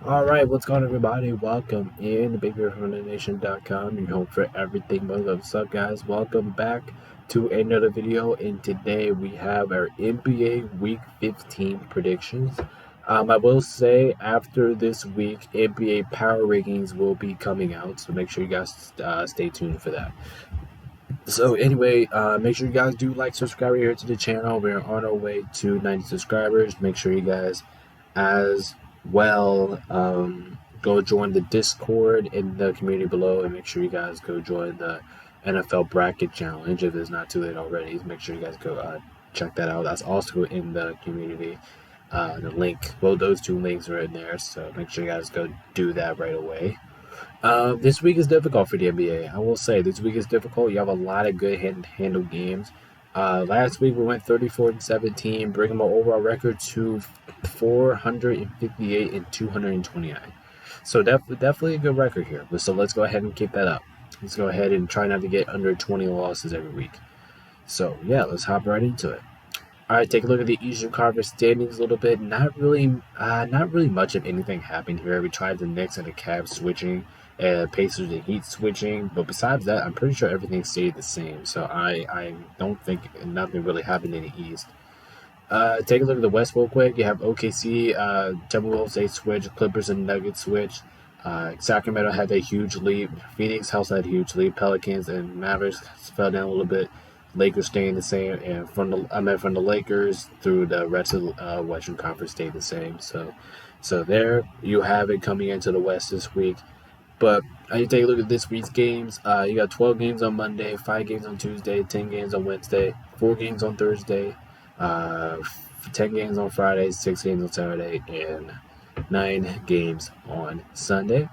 All right, what's going on, everybody? Welcome in BigBearFromTheNation.com, your home for everything manga. What's up, guys? Welcome back to another video, and today we have our NBA Week 15 predictions. I will say after this week, NBA Power Rankings will be coming out, so make sure you guys stay tuned for that. So anyway, make sure you guys do like, subscribe here to the channel. We're on our way to 90 subscribers. Make sure you guys as well go join the Discord in the community below, and make sure you guys go join the NFL Bracket Challenge if it's not too late already. Make sure you guys go check that out. That's also in the community. The link, well, those two links are in there, so make sure you guys go do that right away. This week is difficult for the NBA. I will say this week is difficult. You have a lot of good handle games. Last week we went 34-17, bringing my overall record to 458 and 229. So definitely a good record here. So let's go ahead and keep that up. Let's go ahead and try not to get under 20 losses every week. So yeah, let's hop right into it. All right, take a look at the Eastern Conference standings a little bit. Not really much of anything happened here. We tried the Knicks and the Cavs switching, Pacers and Heat switching, but besides that, I'm pretty sure everything stayed the same. So I don't think nothing really happened in the East. Take a look at the West real quick. You have OKC, Timberwolves, they switch, Clippers and Nuggets switch. Sacramento had a huge lead. Phoenix also had a huge lead. Pelicans and Mavericks fell down a little bit. Lakers staying the same, and from the Lakers through the rest of the Western Conference stayed the same. So there you have it coming into the West this week. But you take a look at this week's games. You got 12 games on Monday, 5 games on Tuesday, 10 games on Wednesday, 4 games on Thursday, uh, 10 games on Friday, 6 games on Saturday, and 9 games on Sunday.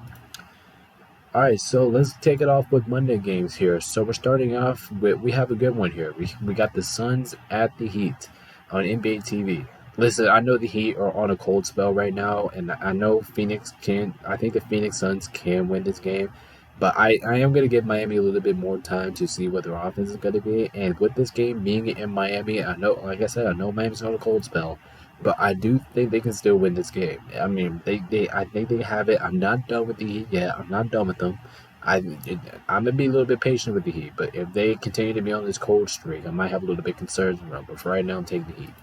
All right, so let's take it off with Monday games here. So we're starting off with, we have a good one here. We got the Suns at the Heat on NBA TV. Listen, I know the Heat are on a cold spell right now, and I know I think the Phoenix Suns can win this game, but I am going to give Miami a little bit more time to see what their offense is going to be. And with this game being in Miami, I know, like I said, I know Miami's on a cold spell, but I do think they can still win this game. I mean, I think they have it. I'm not done with the Heat yet. I'm not done with them. I'm gonna be a little bit patient with the Heat, but if they continue to be on this cold streak, I might have a little bit concerns around. But for right now, I'm taking the Heat.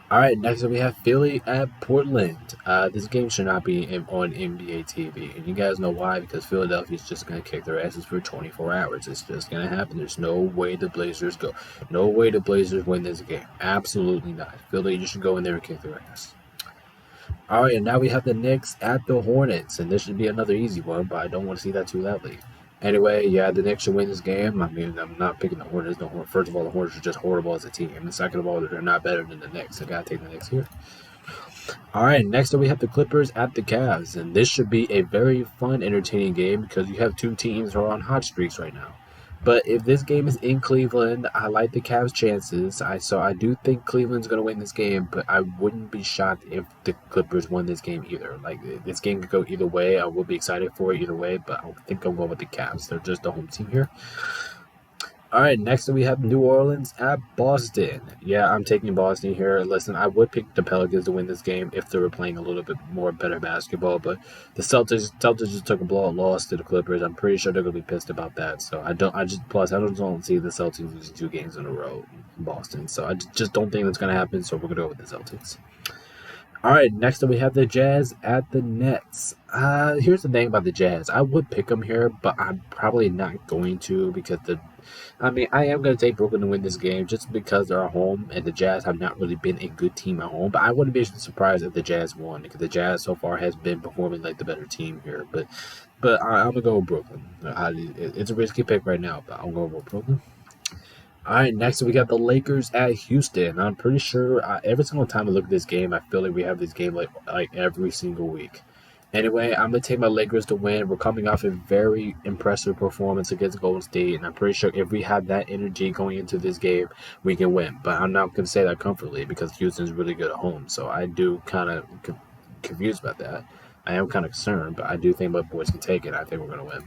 All right, next up we have Philly at Portland. This game should not be on NBA TV, and you guys know why? Because Philadelphia is just going to kick their asses for 24 hours. It's just going to happen. There's no way the Blazers win this game. Absolutely not. Philly, you should go in there and kick their ass. All right, and now we have the Knicks at the Hornets, and this should be another easy one, but I don't want to see that too loudly. Anyway, yeah, the Knicks should win this game. I mean, I'm not picking the Hornets. First of all, the Hornets are just horrible as a team. And second of all, they're not better than the Knicks. I gotta take the Knicks here. All right, next up we have the Clippers at the Cavs, and this should be a very fun, entertaining game because you have two teams who are on hot streaks right now. But if this game is in Cleveland, I like the Cavs' chances. So I do think Cleveland's going to win this game, but I wouldn't be shocked if the Clippers won this game either. Like, this game could go either way. I will be excited for it either way, but I think I'm going with the Cavs. They're just the home team here. All right, next we have New Orleans at Boston. Yeah, I'm taking Boston here. Listen, I would pick the Pelicans to win this game if they were playing a little bit more better basketball, but the Celtics just took a blowout loss to the Clippers. I'm pretty sure they're gonna be pissed about that. So I don't see the Celtics losing 2 games in a row in Boston. So I just don't think that's gonna happen. So we're gonna go with the Celtics. All right, next up we have the Jazz at the Nets. Here's the thing about the Jazz. I would pick them here, but I'm probably not going to because I am going to take Brooklyn to win this game just because they're at home, and the Jazz have not really been a good team at home. But I wouldn't be surprised if the Jazz won because the Jazz so far has been performing like the better team here. But I'm gonna go with Brooklyn. It's a risky pick right now, but I'm going with Brooklyn. All right, next we got the Lakers at Houston. I'm pretty sure every single time I look at this game, I feel like we have this game like every single week. Anyway, I'm gonna take my Lakers to win. We're coming off a very impressive performance against Golden State, and I'm pretty sure if we have that energy going into this game, we can win. But I'm not gonna say that comfortably because Houston's really good at home. So I do kind of confused about that. I am kind of concerned, but I do think my boys can take it. I think we're gonna win.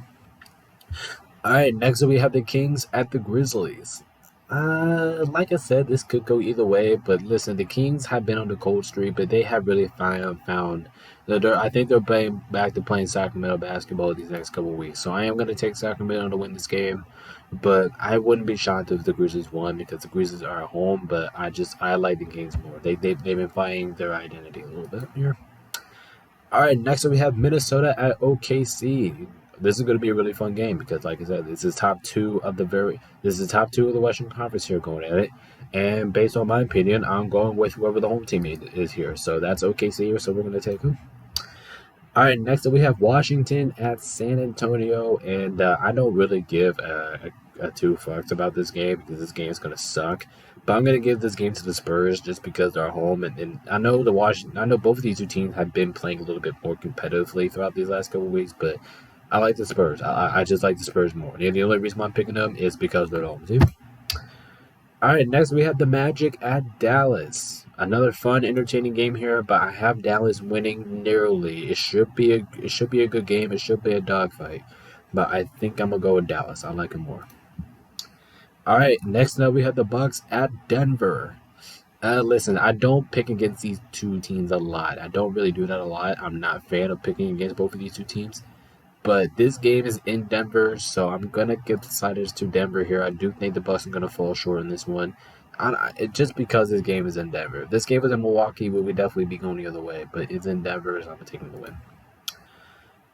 All right, next up we have the Kings at the Grizzlies. Like I said, this could go either way. But listen, the Kings have been on the cold streak, but they have really found that I think they're playing back to playing Sacramento basketball these next couple of weeks. So I am going to take Sacramento to win this game, but I wouldn't be shocked if the Grizzlies won because the Grizzlies are at home. But I like the Kings more. They've been finding their identity a little bit here. All right, next up we have Minnesota at OKC. This is going to be a really fun game because, like I said, this is top two of the Western Conference here going at it. And based on my opinion, I'm going with whoever the home team is here. So that's OKC, so we're going to take them. All right, next up we have Washington at San Antonio, and I don't really give a two fucks about this game because this game is going to suck. But I'm going to give this game to the Spurs just because they're home, and I know I know both of these two teams have been playing a little bit more competitively throughout these last couple of weeks, but I like the Spurs. I just like the Spurs more. And the only reason why I'm picking them is because they're the home team. All right, next we have the Magic at Dallas. Another fun, entertaining game here, but I have Dallas winning narrowly. It should be a good game. It should be a dogfight, but I think I'm gonna go with Dallas. I like it more. All right, next up we have the Bucks at Denver. Listen, I don't pick against these two teams a lot. I don't really do that a lot. I'm not a fan of picking against both of these two teams. But this game is in Denver, so I'm gonna give the sliders to Denver here. I do think the Bucks are gonna fall short in this one, just because this game is in Denver. If this game was in Milwaukee, we would definitely be going the other way. But it's in Denver, so I'm taking the win.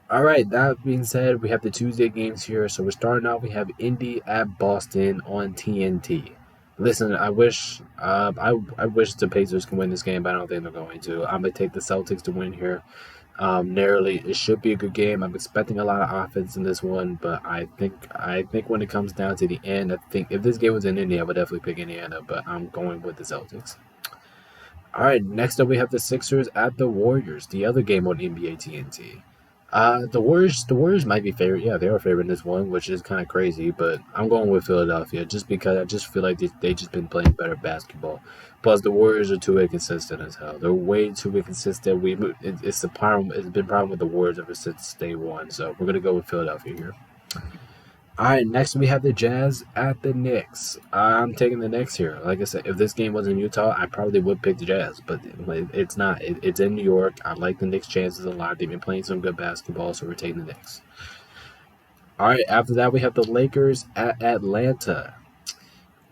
All right. That being said, we have the Tuesday games here. So we're starting off. We have Indy at Boston on TNT. Listen, I wish the Pacers can win this game, but I don't think they're going to. I'm gonna take the Celtics to win here. Narrowly, it should be a good game. I'm expecting a lot of offense in this one, but I think when it comes down to the end, I think if this game was in India, I would definitely pick Indiana, but I'm going with the Celtics. All right, next up we have the Sixers at the Warriors, the other game on NBA TNT. The Warriors might be favorite. Yeah, they are favorite in this one, which is kind of crazy. But I'm going with Philadelphia just because I just feel like they just been playing better basketball. Plus, the Warriors are too inconsistent as hell. They're way too inconsistent. It's the problem. It's been a problem with the Warriors ever since day one. So we're gonna go with Philadelphia here. All right, next we have the Jazz at the Knicks. I'm taking the Knicks here. Like I said, if this game was in Utah, I probably would pick the Jazz, but it's not. It's in New York. I like the Knicks' chances a lot. They've been playing some good basketball, so we're taking the Knicks. All right, after that, we have the Lakers at Atlanta.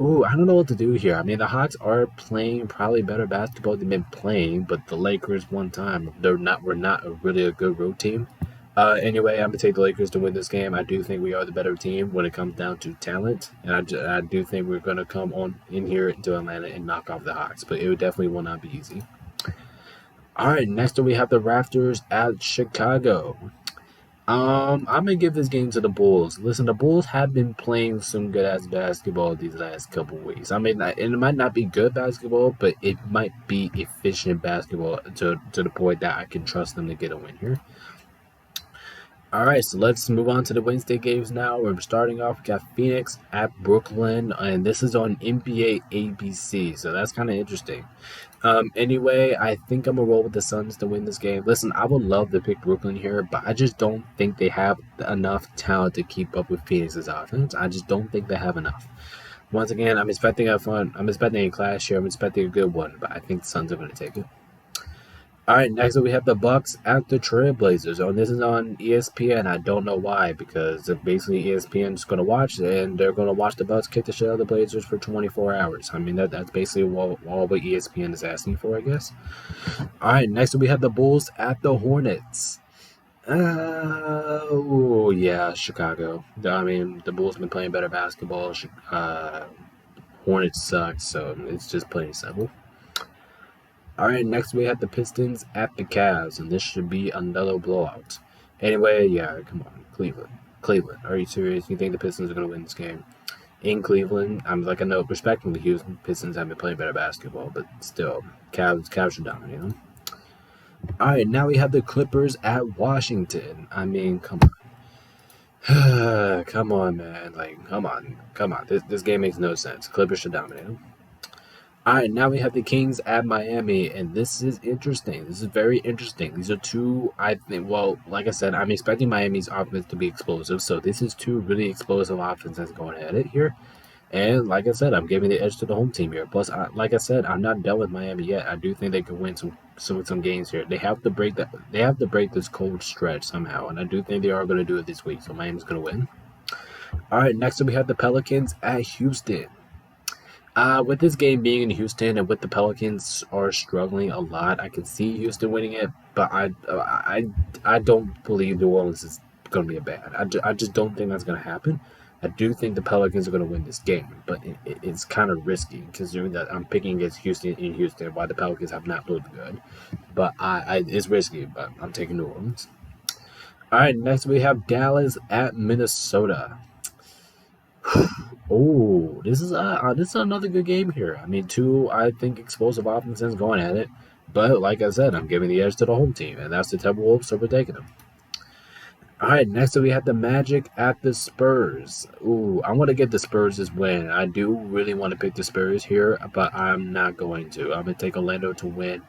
Ooh, I don't know what to do here. I mean, the Hawks are playing probably better basketball than they've been playing, but the Lakers one time we're not really a good road team. Anyway, I'm gonna take the Lakers to win this game. I do think we are the better team when it comes down to talent, and I do think we're gonna come on in here into Atlanta and knock off the Hawks. But it definitely will not be easy. All right, next up we have the Raptors at Chicago. I'm gonna give this game to the Bulls. Listen, the Bulls have been playing some good ass basketball these last couple weeks. I mean, it might not be good basketball, but it might be efficient basketball to the point that I can trust them to get a win here. All right, so let's move on to the Wednesday games now. We're starting off. We got Phoenix at Brooklyn, and this is on NBA ABC, so that's kind of interesting. Anyway, I think I'm gonna roll with the Suns to win this game. Listen, I would love to pick Brooklyn here, but I just don't think they have enough talent to keep up with Phoenix's offense. I just don't think they have enough. Once again, I'm expecting a fun. I'm expecting a clash here. I'm expecting a good one, but I think the Suns are gonna take it. All right, next up we have the Bucks at the Trailblazers. Oh, and this is on ESPN. I don't know why, because basically ESPN's going to watch it, and they're going to watch the Bucks kick the shit out of the Blazers for 24 hours. I mean, that's basically all what ESPN is asking for, I guess. All right, next up we have the Bulls at the Hornets. Oh, yeah, Chicago. I mean, the Bulls have been playing better basketball. Hornets suck, so it's just plain and simple. All right, next we have the Pistons at the Cavs, and this should be another blowout. Anyway, yeah, come on, Cleveland. Cleveland, are you serious? You think the Pistons are going to win this game? In Cleveland, I'm like, I know, respecting the Houston Pistons have been playing better basketball, but still, Cavs should dominate them. All right, now we have the Clippers at Washington. I mean, come on. Come on, man. Like, come on. This game makes no sense. Clippers should dominate them. All right, now we have the Kings at Miami, and this is interesting. This is very interesting. These are two, I think, well, like I said, I'm expecting Miami's offense to be explosive, so this is two really explosive offenses going at it here. And like I said, I'm giving the edge to the home team here. Plus, like I said, I'm not done with Miami yet. I do think they could win some games here. They have to break that. They have to break this cold stretch somehow, and I do think they are going to do it this week. So Miami's going to win. All right, next up we have the Pelicans at Houston. With this game being in Houston and with the Pelicans are struggling a lot, I can see Houston winning it, but I don't believe New Orleans is going to be a bad. I just don't think that's going to happen. I do think the Pelicans are going to win this game, but it's kind of risky considering that I'm picking against Houston in Houston, while the Pelicans have not looked good. But it's risky, but I'm taking New Orleans. All right, next we have Dallas at Minnesota. Oh, this is another good game here. I mean, two I think explosive offenses going at it, but like I said, I'm giving the edge to the home team, and that's the Timberwolves, so we're taking them. All right, next up we have the Magic at the Spurs. Ooh, I want to get the Spurs this win. I do really want to pick the Spurs here, but I'm not going to. I'm going to take Orlando to win.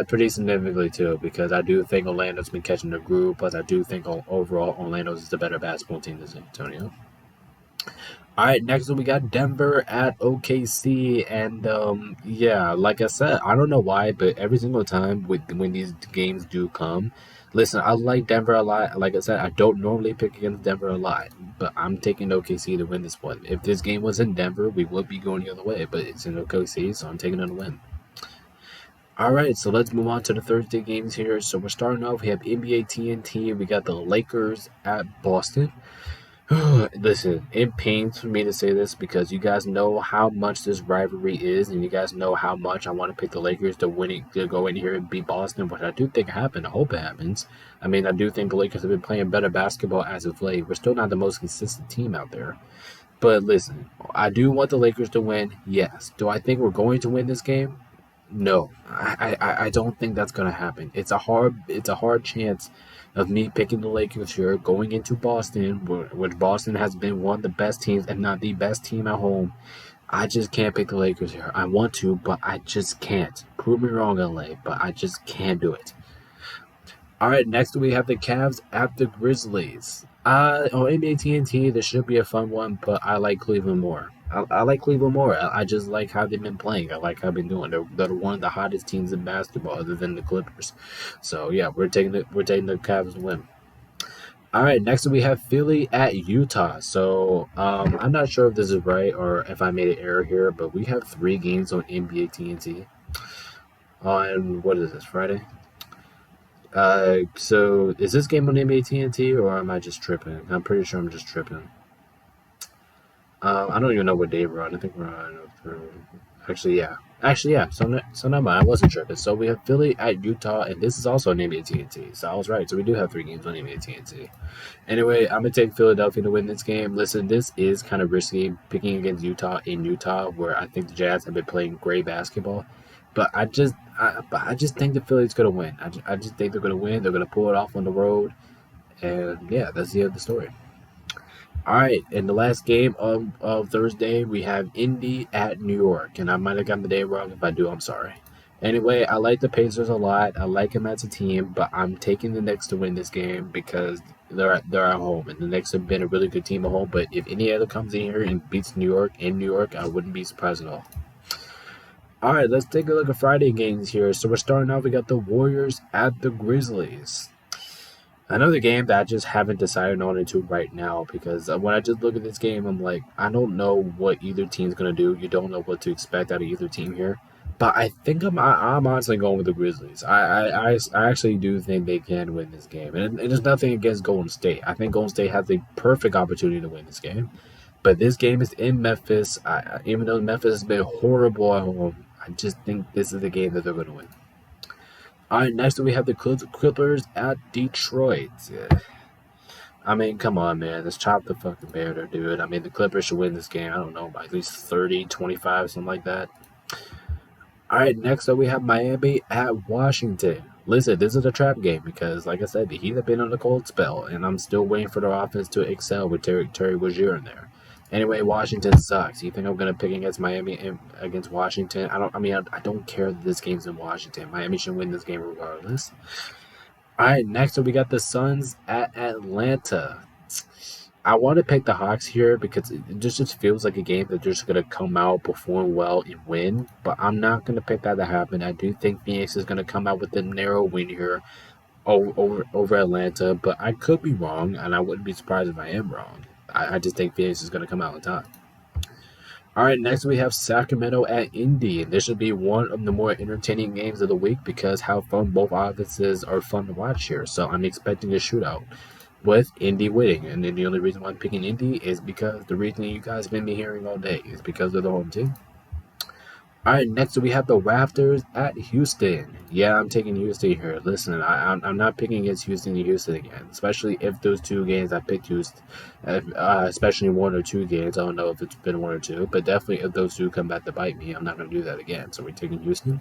Pretty significantly too, because I do think Orlando's been catching the groove, but I do think overall Orlando's is the better basketball team than San Antonio. All right, next we got Denver at OKC, and yeah, like I said, I don't know why, but every single time when these games do come, listen, I like Denver a lot. Like I said, I don't normally pick against Denver a lot, but I'm taking OKC to win this one. If this game was in Denver, we would be going the other way, but it's in OKC, so I'm taking it to win. All right, so let's move on to the Thursday games here. So we're starting off. We have NBA TNT. We got the Lakers at Boston. Listen, it pains for me to say this because you guys know how much this rivalry is, and you guys know how much I want to pick the Lakers to win it, to go in here and beat Boston, which I do think happened. I hope it happens. I mean, I do think the Lakers have been playing better basketball as of late. We're still not the most consistent team out there. But listen, I do want the Lakers to win. Yes. Do I think we're going to win this game? No, I don't think that's gonna happen. It's a hard chance of me picking the Lakers here going into Boston, which Boston has been one of the best teams, if not the best team at home. I just can't pick the Lakers here. I want to, but I just can't. Prove me wrong, LA, but I just can't do it. All right, next we have the Cavs at the Grizzlies. On NBA TNT, this should be a fun one, but I like Cleveland more. I like Cleveland more. I just like how they've been playing. I like how they've been doing. They're one of the hottest teams in basketball, other than the Clippers. So yeah, we're taking the Cavs to win. All right, next we have Philly at Utah. So I'm not sure if this is right or if I made an error here, but we have 3 games on NBA TNT on what is this Friday? So is this game on NBA TNT or am I just tripping? I'm pretty sure I'm just tripping. I don't even know what day we're on. I think we're on. Actually, yeah. Actually, yeah. So never mind. I wasn't tripping. So we have Philly at Utah, and this is also on NBA TNT. So I was right. So we do have 3 games on NBA TNT. Anyway, I'm gonna take Philadelphia to win this game. Listen, this is kind of risky picking against Utah in Utah, where I think the Jazz have been playing great basketball. But I just think the Philly's gonna win. I just think they're gonna win. They're gonna pull it off on the road, and yeah, that's the end of the story. All right, in the last game of Thursday, we have Indy at New York, and I might have gotten the day wrong. If I do, I'm sorry. Anyway, I like the Pacers a lot. I like them as a team, but I'm taking the Knicks to win this game because they're at home, and the Knicks have been a really good team at home. But if any other comes in here and beats New York in New York, I wouldn't be surprised at all. All right, let's take a look at Friday games here. So we're starting off. We got the Warriors at the Grizzlies. Another game that I just haven't decided on into right now because when I just look at this game, I'm like, I don't know what either team's gonna do. You don't know what to expect out of either team here. But I think I'm honestly going with the Grizzlies. I actually do think they can win this game, and there's nothing against Golden State. I think Golden State has a perfect opportunity to win this game. But this game is in Memphis. Even though Memphis has been horrible at home, I just think this is the game that they're going to win. All right, next we have the Clippers at Detroit. Yeah. I mean, come on, man. Let's chop the fucking bear there, dude. I mean, the Clippers should win this game. I don't know, by at least 30, 25, something like that. All right, next up we have Miami at Washington. Listen, this is a trap game because, like I said, the Heat have been on a cold spell, and I'm still waiting for their offense to excel with Terry Rozier in there. Anyway, Washington sucks. You think I'm gonna pick against Miami against Washington? I don't. I mean, I don't care that this game's in Washington. Miami should win this game regardless. All right, next up we got the Suns at Atlanta. I want to pick the Hawks here because it just feels like a game that they're just going to come out, perform well, and win. But I'm not going to pick that to happen. I do think Phoenix is going to come out with a narrow win here over Atlanta, but I could be wrong, and I wouldn't be surprised if I am wrong. I just think Phoenix is going to come out on top. All right, next we have Sacramento at Indy, and this should be one of the more entertaining games of the week because how fun both offenses are fun to watch here. So I'm expecting a shootout with Indy winning, and then the only reason why I'm picking Indy is because the reason you guys have been hearing all day is because of the home team. All right, next we have the Raptors at Houston. Yeah, I'm taking Houston here. Listen, I'm not picking against Houston and Houston again, especially if those two games I picked Houston, especially one or two games. I don't know if it's been one or two, but definitely if those two come back to bite me, I'm not going to do that again. So we're taking Houston.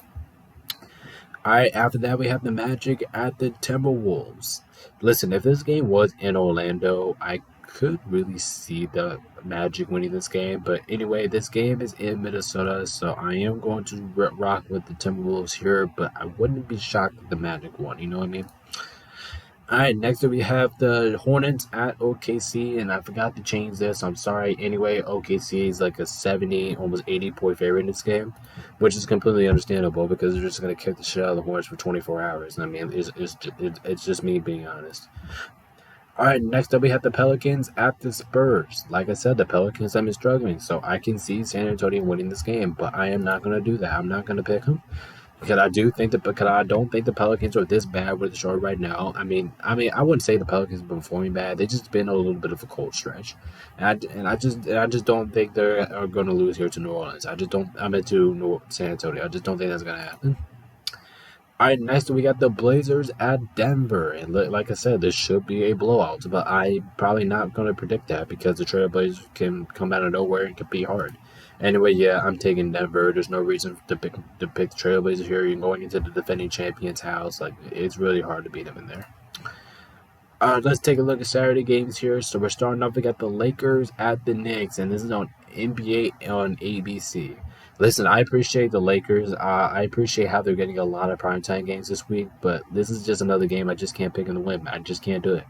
All right, after that, we have the Magic at the Timberwolves. Listen, if this game was in Orlando, I could really see the Magic winning this game. But anyway, this game is in Minnesota, so I am going to rock with the Timberwolves here, but I wouldn't be shocked if the Magic won. You know what I mean? All right, next up we have the Hornets at OKC, and I forgot to change this. I'm sorry. Anyway, OKC is like a 70, almost 80-point favorite in this game, which is completely understandable because they're just going to kick the shit out of the Hornets for 24 hours. I mean, it's just me being honest. All right, next up we have the Pelicans at the Spurs. Like I said, the Pelicans have been struggling, so I can see San Antonio winning this game, but I am not going to do that. I'm not going to pick them. Because I don't think the Pelicans are this bad with the short right now. I mean, I wouldn't say the Pelicans have been performing bad. They just been a little bit of a cold stretch, and I just don't think they are going to lose here to New Orleans. I just don't. I'm into San Antonio. I just don't think that's going to happen. All right, next we got the Blazers at Denver, and like I said, this should be a blowout. But I'm probably not going to predict that because the Trailblazers can come out of nowhere and can be hard. Anyway, yeah, I'm taking Denver. There's no reason to pick the Trailblazers here. You're going into the defending champions' house. Like it's really hard to beat them in there. Let's take a look at Saturday games here. So we're starting off. We got the Lakers at the Knicks, and this is on NBA on ABC. Listen, I appreciate the Lakers. I appreciate how they're getting a lot of primetime games this week, but this is just another game I just can't pick in the win. I just can't do it.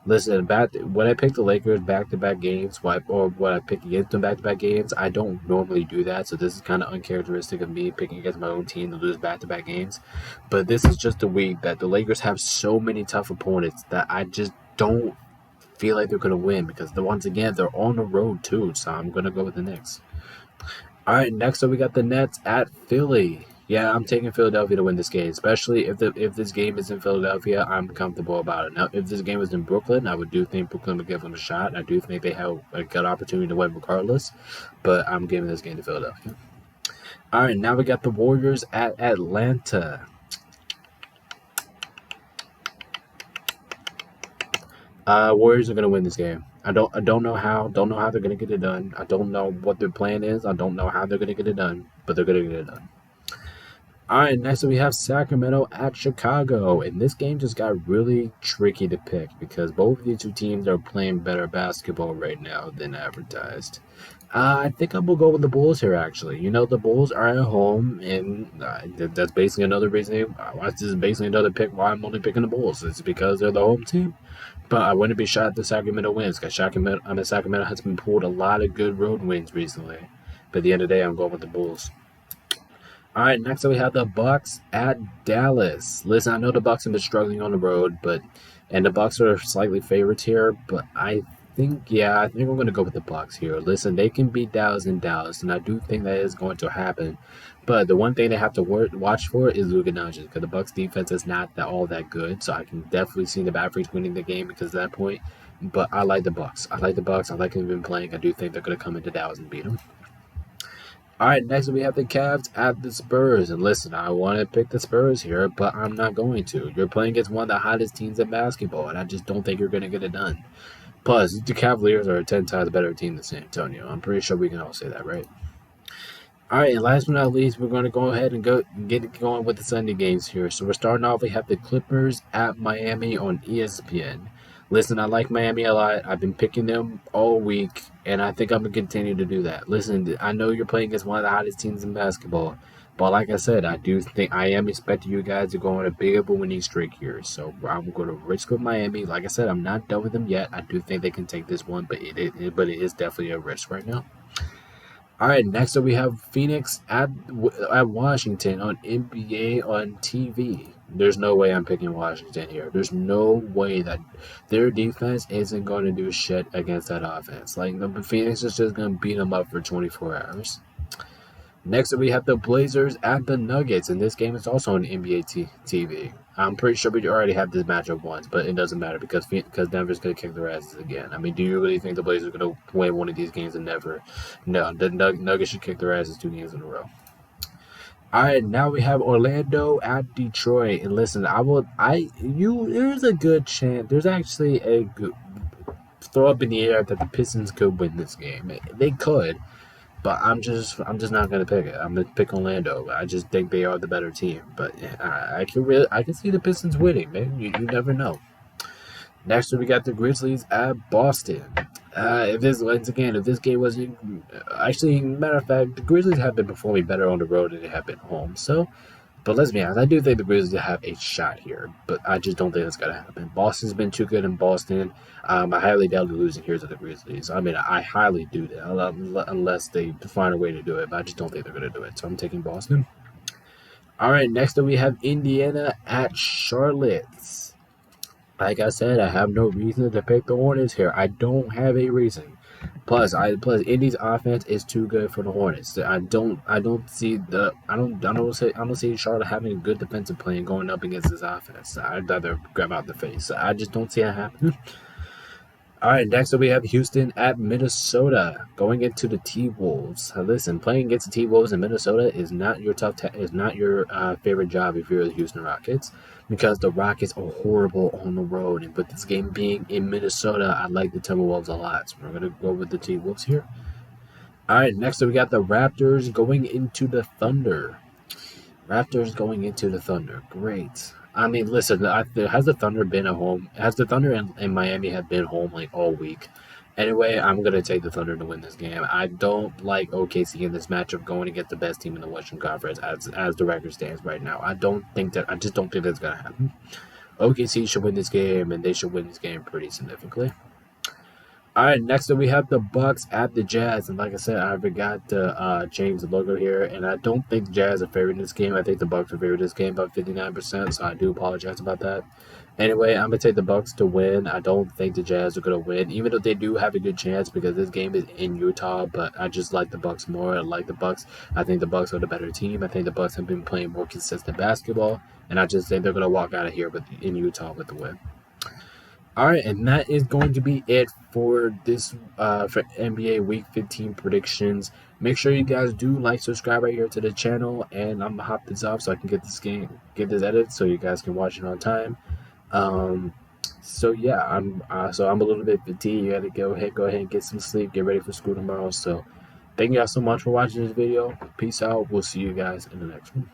Listen, when I pick the Lakers back-to-back games, or when I pick against them back-to-back games, I don't normally do that, so this is kind of uncharacteristic of me picking against my own team to lose back-to-back games. But this is just a week that the Lakers have so many tough opponents that I just don't feel like they're going to win because, once again, they're on the road too, so I'm going to go with the Knicks. All right, next up we got the Nets at Philly. Yeah, I'm taking Philadelphia to win this game, especially if this game is in Philadelphia. I'm comfortable about it. Now, if this game was in Brooklyn, I do think Brooklyn would give them a shot. I do think they have a good opportunity to win regardless, but I'm giving this game to Philadelphia. All right, now we got the Warriors at Atlanta. Warriors are gonna win this game. I don't know how. Don't know how they're gonna get it done. I don't know what their plan is. I don't know how they're gonna get it done, but they're gonna get it done. All right, next we have Sacramento at Chicago, and this game just got really tricky to pick because both of these two teams are playing better basketball right now than advertised. I think I'm gonna go with the Bulls here. Actually, the Bulls are at home, and that's basically another reason. This is basically another pick why I'm only picking the Bulls. It's because they're the home team. But I wouldn't be shocked if Sacramento wins because Sacramento has been pulled a lot of good road wins recently. But at the end of the day, I'm going with the Bulls. All right, next up we have the Bucks at Dallas. Listen, I know the Bucks have been struggling on the road, and the Bucks are slightly favorites here, but I think I'm going to go with the Bucks here. Listen, they can beat Dallas in Dallas, and I do think that is going to happen. But the one thing they have to watch for is Luka Doncic, because the Bucks defense is not all that good, so I can definitely see the Mavericks winning the game because of that point. But I like the Bucks. I like how they've been playing. I do think they're going to come into Dallas and beat them. All right, next we have the Cavs at the Spurs. And listen, I want to pick the Spurs here, but I'm not going to. You're playing against one of the hottest teams in basketball, and I just don't think you're going to get it done. Plus, the Cavaliers are a 10 times better team than San Antonio. I'm pretty sure we can all say that, right? All right, and last but not least, we're going to go ahead and get it going with the Sunday games here. So we're starting off, we have the Clippers at Miami on ESPN. Listen, I like Miami a lot. I've been picking them all week, and I think I'm going to continue to do that. Listen, I know you're playing against one of the hottest teams in basketball, But like I said, I do think I am expecting you guys to go on a big of a winning streak here. So I'm going to risk with Miami. Like I said, I'm not done with them yet. I do think they can take this one, but it is definitely a risk right now. All right, next up we have Phoenix at Washington on NBA on TV. There's no way I'm picking Washington here. There's no way that their defense isn't going to do shit against that offense. Like the Phoenix is just going to beat them up for 24 hours. Next up, we have the Blazers at the Nuggets, and this game is also on NBA TV. I'm pretty sure we already have this matchup once, but it doesn't matter because Denver's going to kick their asses again. I mean, do you really think the Blazers are going to win one of these games and never? No, the Nuggets should kick their asses 2 games in a row. All right, now we have Orlando at Detroit, and listen, there's a good chance. There's actually a good throw up in the air that the Pistons could win this game. They could. But I'm just not gonna pick it. I'm gonna pick Orlando. I just think they are the better team. But I can see the Pistons winning, man. You never know. Next we got the Grizzlies at Boston. If this game wasn't actually, matter of fact, the Grizzlies have been performing better on the road than they have been home. So, but let's be honest, I do think the Grizzlies have a shot here, but I just don't think it's gonna happen. Boston's been too good in Boston. I highly doubt losing here to the Grizzlies. I mean, I highly do that, unless they find a way to do it, but I just don't think they're gonna do it. So I'm taking Boston. All right, next up we have Indiana at Charlotte. Like I said, I have no reason to pick the Hornets here. I don't have a reason. Plus Indy's offense is too good for the Hornets. I don't see Charlotte having a good defensive play and going up against this offense. I'd rather grab out the face. I just don't see it happening. All right, next up we have Houston at Minnesota going into the T-Wolves. Listen, playing against the T-Wolves in Minnesota is not your favorite job if you're the Houston Rockets, because the Rockets are horrible on the road. And with this game being in Minnesota, I like the Timberwolves a lot. So we're going to go with the T-Wolves here. All right, next up we got the Raptors going into the Thunder. Great. I mean, listen, has the Thunder been at home? Has the Thunder and Miami have been home like all week? Anyway, I'm going to take the Thunder to win this game. I don't like OKC in this matchup going against the best team in the Western Conference as the record stands right now. I just don't think that's going to happen. OKC should win this game, and they should win this game pretty significantly. All right, next up we have the Bucks at the Jazz, and like I said, I forgot to change the logo here, and I don't think the Jazz are favored in this game. I think the Bucks are favored in this game by 59%, so I do apologize about that. Anyway, I'm gonna take the Bucks to win. I don't think the Jazz are gonna win, even though they do have a good chance because this game is in Utah. But I just like the Bucks more. I like the Bucks. I think the Bucks are the better team. I think the Bucks have been playing more consistent basketball, and I just think they're gonna walk out of here in Utah with the win. All right, and that is going to be it for this for NBA Week 15 predictions. Make sure you guys do like, subscribe right here to the channel, and I'm gonna hop this off so I can get this edited so you guys can watch it on time. So yeah, I'm a little bit fatigued. You gotta go ahead and get some sleep, get ready for school tomorrow. So thank you guys so much for watching this video. Peace out. We'll see you guys in the next one.